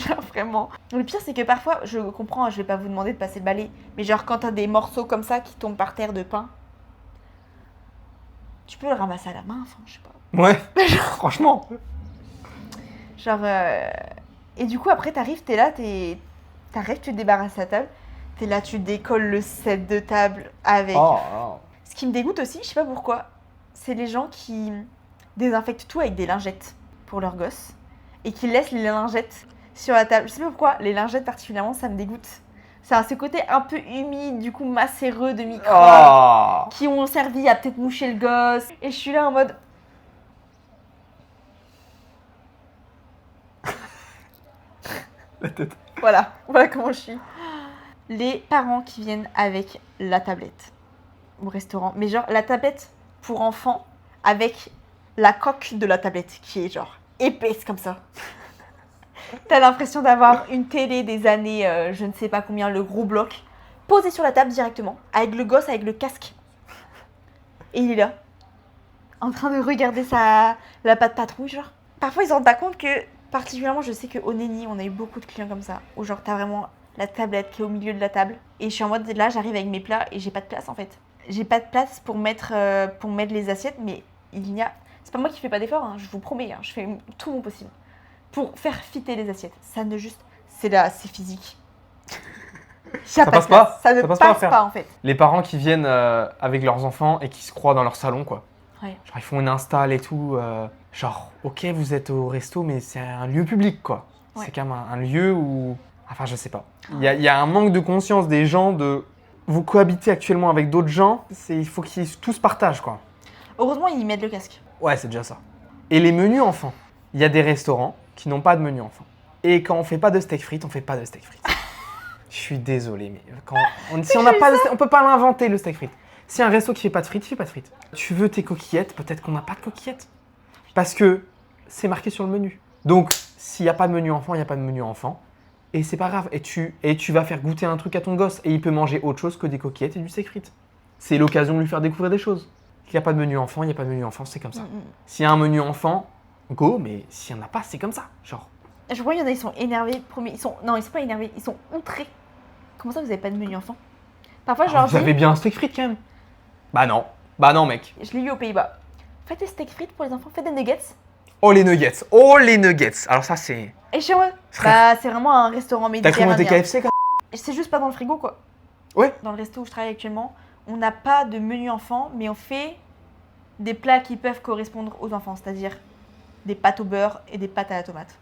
Genre vraiment. Le pire, c'est que parfois, je comprends, je vais pas vous demander de passer le balai, mais genre quand t'as des morceaux comme ça qui tombent par terre de pain, tu peux le ramasser à la main, enfin, je sais pas. Ouais, franchement. Genre. Et du coup, après, t'arrives, t'es là, t'arrives, tu te débarrasses la table. T'es là, tu décolles le set de table avec. Oh. Ce qui me dégoûte aussi, je sais pas pourquoi, c'est les gens qui désinfectent tout avec des lingettes pour leurs gosses et qui laissent les lingettes sur la table. Je sais pas pourquoi, les lingettes particulièrement, ça me dégoûte. C'est ce côté un peu humide, du coup macéreux de microbes Oh. qui ont servi à peut-être moucher le gosse. Et je suis là en mode. La tête. Voilà comment je suis. Les parents qui viennent avec la tablette au restaurant. Mais genre la tablette pour enfants avec la coque de la tablette qui est genre épaisse comme ça. T'as l'impression d'avoir une télé des années, je ne sais pas combien, le gros bloc, posé sur la table directement, avec le gosse, avec le casque. Et il est là, en train de regarder la patte patrouille, genre. Parfois, ils se rendent pas compte que, particulièrement, je sais qu'au Nenni, on a eu beaucoup de clients comme ça, où genre, t'as vraiment la tablette qui est au milieu de la table. Et je suis en mode, là, j'arrive avec mes plats et j'ai pas de place, en fait. J'ai pas de place pour mettre les assiettes, mais il n'y a... C'est pas moi qui fais pas d'effort, hein, je vous promets, hein, je fais tout mon possible pour faire fitter les assiettes. Ça ne juste... C'est là, c'est physique. Ça passe pas. Ça ne Ça passe passe pas à faire. pas, en fait. Les parents qui viennent avec leurs enfants et qui se croient dans leur salon, quoi. Ouais. Genre, ils font une install et tout. Genre, ok, vous êtes au resto, mais c'est un lieu public, quoi. Ouais. C'est quand même un lieu où... Enfin, je sais pas. Il y a un manque de conscience des gens de... Vous cohabitez actuellement avec d'autres gens, il faut qu'ils tous partagent, quoi. Heureusement, ils mettent le casque. Ouais, c'est déjà ça. Et les menus enfants. Il y a des restaurants qui n'ont pas de menu enfants. Et quand on fait pas de steak frites, on fait pas de steak frites. Je suis désolé, mais si on n'a pas, on peut pas l'inventer le steak frites. Si un resto qui fait pas de frites, il fait pas de frites. Tu veux tes coquillettes, peut-être qu'on n'a pas de coquillettes. Parce que c'est marqué sur le menu. Donc, s'il n'y a pas de menu enfant, il n'y a pas de menu enfant. Et c'est pas grave. Et tu vas faire goûter un truc à ton gosse. Et il peut manger autre chose que des coquillettes et du steak frites. C'est l'occasion de lui faire découvrir des choses. S'il n'y a pas de menu enfant, il n'y a pas de menu enfant, c'est comme ça. S'il y a un menu enfant, go, mais s'il n'y en a pas, c'est comme ça. Genre. Je vois, il y en a, ils sont énervés. Non, ils sont pas énervés, ils sont outrés. Comment ça, vous avez pas de menu enfant? Parfois, je leur Vous dis... avez bien un steak frites quand même. Bah non, mec. Je l'ai eu aux Pays-Bas. Faites des steak frites pour les enfants, faites des nuggets. Oh les nuggets, oh les nuggets. Alors ça c'est... Et je suis en mode, bah, c'est vraiment un restaurant T'as cru monter méditerranéen. KFC quand Et c'est juste pas dans le frigo, quoi. Ouais. Dans le resto où je travaille actuellement, on n'a pas de menu enfant, mais on fait des plats qui peuvent correspondre aux enfants, c'est-à-dire des pâtes au beurre et des pâtes à la tomate.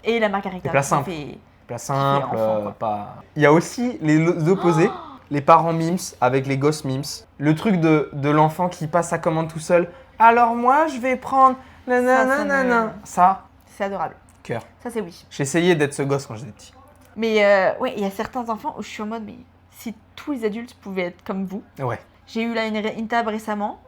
Et la margarita. Des plats qu'on simples. fait- Plat simple, enfant, quoi. pas... Il y a aussi les opposés, les parents mimes avec les gosses mimes. Le truc de l'enfant qui passe sa commande tout seul. Alors moi, je vais prendre... nanana. Ça, C'est adorable. cœur. Ça, c'est oui. J'ai essayé d'être ce gosse quand j'étais petit. Mais ouais, il y a certains enfants où je suis en mode, mais si tous les adultes pouvaient être comme vous. Ouais. J'ai eu là une table récemment,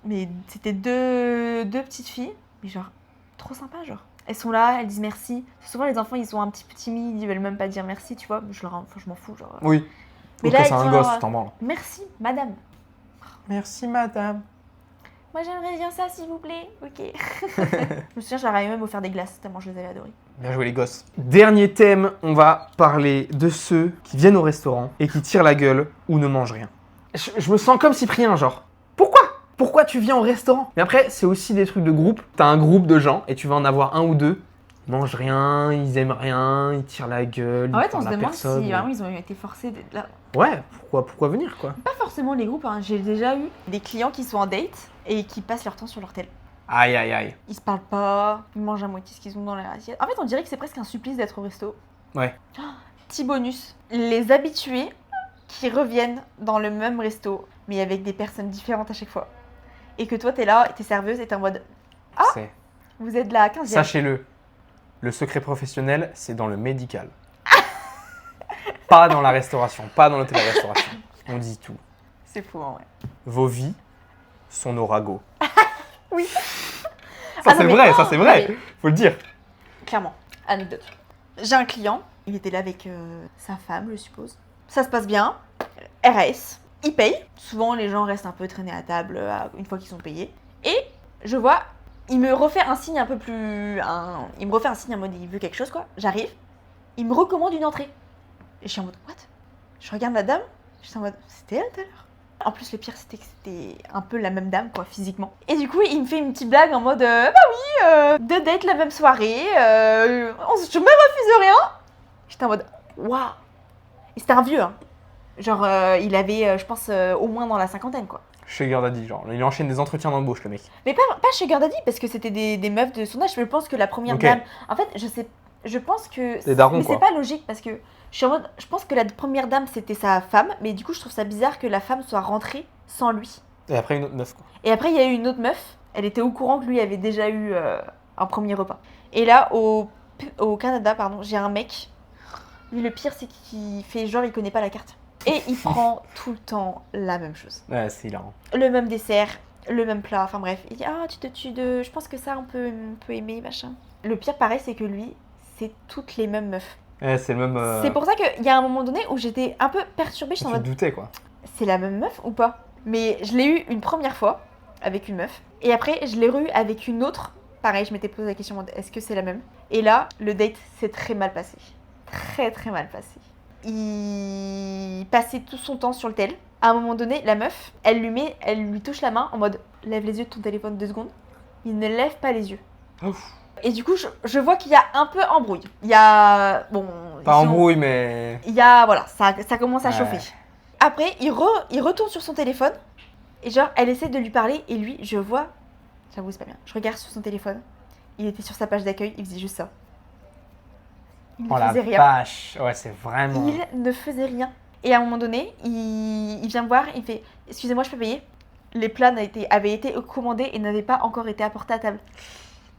mais c'était deux petites filles, mais genre, trop sympa, genre. Elles sont là, elles disent merci. Souvent, les enfants, ils sont un petit peu timides, ils veulent même pas dire merci, tu vois. Je m'en fous, genre. Oui. Mais Ou là, que c'est ils un sont gosse, là, t'en branles. Merci, madame. Merci madame. Moi, j'aimerais bien ça, s'il vous plaît. Ok. Je me souviens, je leur avais même offert des glaces, tellement je les avais adorées. Bien joué les gosses. Dernier thème, on va parler de ceux qui viennent au restaurant et qui tirent la gueule ou ne mangent rien. Je me sens comme Cyprien, genre. Pourquoi tu viens au restaurant? Mais après, c'est aussi des trucs de groupe. T'as un groupe de gens et tu vas en avoir un ou deux. Ils mangent rien, ils aiment rien, ils tirent la gueule, En ils fait, on parlent se à demande personne. si vraiment ils ont été forcés d'être là. Ouais, pourquoi venir quoi? Pas forcément les groupes, hein. J'ai déjà eu des clients qui sont en date et qui passent leur temps sur leur tel. Aïe aïe aïe. Ils se parlent pas, ils mangent à moitié ce qu'ils ont dans leur assiette. En fait, on dirait que c'est presque un supplice d'être au resto. Ouais. Petit bonus, les habitués qui reviennent dans le même resto, mais avec des personnes différentes à chaque fois. Et que toi, t'es là, t'es serveuse et t'es en mode C'est- vous êtes là à 15e. Sachez-le, le secret professionnel, c'est dans le médical. Pas dans la restauration, pas dans l'hôtel-restauration. On dit tout. C'est fou, hein, ouais. Vos vies sont nos ragots. Oui. Ça Ah c'est non, mais- vrai, ça c'est vrai. non, mais- Faut le dire. Clairement. Anecdote. J'ai un client, il était là avec sa femme, je suppose. Ça se passe bien. RAS. Il paye. Souvent, les gens restent un peu traînés à table une fois qu'ils sont payés. Et je vois Il me refait un signe un peu plus... Il me refait un signe en mode il veut quelque chose quoi. J'arrive, il me recommande une entrée. Et je suis en mode what? Je regarde la dame, je suis en mode c'était elle tout à l'heure. En plus le pire c'était que c'était un peu la même dame quoi physiquement. Et du coup il me fait une petite blague en mode bah oui, deux dates la même soirée, je me refuse rien. J'étais en mode waouh. Et c'était un vieux hein. Genre il avait je pense au moins dans la cinquantaine quoi. Sugar Daddy, genre, il enchaîne des entretiens d'embauche, le mec. Mais pas Sugar Daddy, parce que c'était des meufs de son âge. Je pense que la première Ok. dame. En fait, je pense que. Des darons, mais quoi. c'est pas logique, parce que je suis en mode. Je pense que la première dame, c'était sa femme, mais du coup, je trouve ça bizarre que la femme soit rentrée sans lui. Et après, une autre meuf, quoi. Et après, il y a eu une autre meuf. Elle était au courant que lui avait déjà eu un premier repas. Et là, au Canada, pardon, j'ai un mec. Lui, le pire, c'est qu'il fait genre, il connaît pas la carte. Et il prend tout le temps la même chose. Ouais, c'est hilarant. Le même dessert, le même plat, enfin bref. Il dit ah je pense que ça on peut aimer machin. Le pire pareil c'est que lui c'est toutes les mêmes meufs. Ouais, c'est le même. C'est pour ça qu'il y a un moment donné où j'étais un peu perturbée, je suis en Tu te mode doutais, quoi. c'est la même meuf ou pas? Mais je l'ai eu une première fois avec une meuf et après je l'ai eu avec une autre. Pareil je m'étais posé la question est-ce que c'est la même? Et là le date s'est très mal passé. Très très mal passé. Il passait tout son temps sur le tel. À un moment donné, la meuf, elle lui touche la main en mode lève les yeux de ton téléphone 2 secondes. Il ne lève pas les yeux. Ouf. Et du coup, je vois qu'il y a un peu embrouille. Il y a bon. Pas embrouille, mais. Il y a voilà, ça commence à Ouais. chauffer. Après, il retourne sur son téléphone et genre, elle essaie de lui parler et lui, je vois, j'avoue c'est pas bien. Je regarde sur son téléphone. Il était sur sa page d'accueil, il faisait juste ça. Il ne Oh la faisait rien. vache. Ouais, c'est vraiment. Il ne faisait rien. Et à un moment donné, il vient me voir, il fait « Excusez-moi, je peux payer ?» Les plats avaient été commandés et n'avaient pas encore été apportés à table.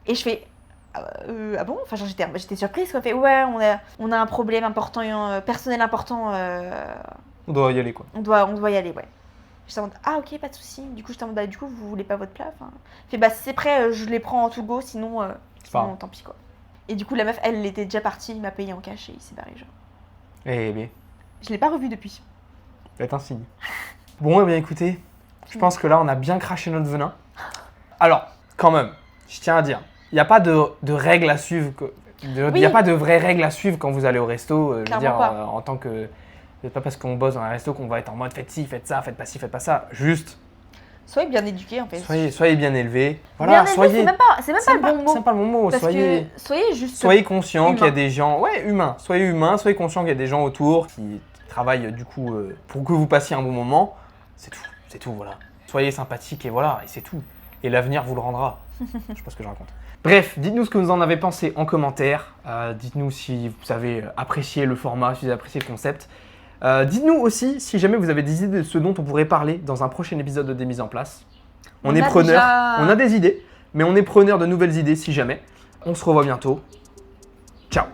Et je fais « Ah bon ?» Enfin, genre, j'étais surprise, quoi. Il fait « Ouais, on a un problème important, personnel important, On doit y aller, quoi. on doit y aller, ouais. » J'étais en mode « Ah ok, pas de souci. » Du coup, j'étais en mode « Du coup, vous voulez pas votre plat ?» Enfin, il fait « Bah, si c'est prêt, je les prends en to go, sinon pas. tant pis, quoi. » Et du coup, la meuf, elle était déjà partie, il m'a payé en cash et il s'est barré, genre. Eh bien, Je l'ai pas revu depuis. c'est un signe. Bon, eh bien, écoutez, je pense que là, on a bien craché notre venin. Alors, quand même, je tiens à dire, il n'y a pas de règles à suivre. Il n'y a pas de vraies règles à suivre quand vous allez au resto. Je veux Clairement dire, pas. en tant que. C'est pas parce qu'on bosse dans un resto qu'on va être en mode faites ci, faites ça, faites pas ci, faites pas ça. Juste, Soyez bien éduqués, en fait. soyez bien élevés. Voilà, Bien élevé, soyez. c'est même pas le bon mot. C'est pas le bon mot. Parce Soyez. que soyez juste Soyez conscient qu'il y a humain. des gens, humains, soyez conscient qu'il y a des gens autour qui travaillent du coup pour que vous passiez un bon moment. C'est tout, voilà. Soyez sympathiques et voilà, et c'est tout. Et l'avenir vous le rendra. Je sais pas ce que je raconte. Bref, dites-nous ce que vous en avez pensé en commentaire. Dites-nous si vous avez apprécié le format, si vous avez apprécié le concept. Dites-nous aussi si jamais vous avez des idées de ce dont on pourrait parler dans un prochain épisode de Des Mises en Place. On est preneur, on a des idées, mais on est preneur de nouvelles idées si jamais. On se revoit bientôt. Ciao.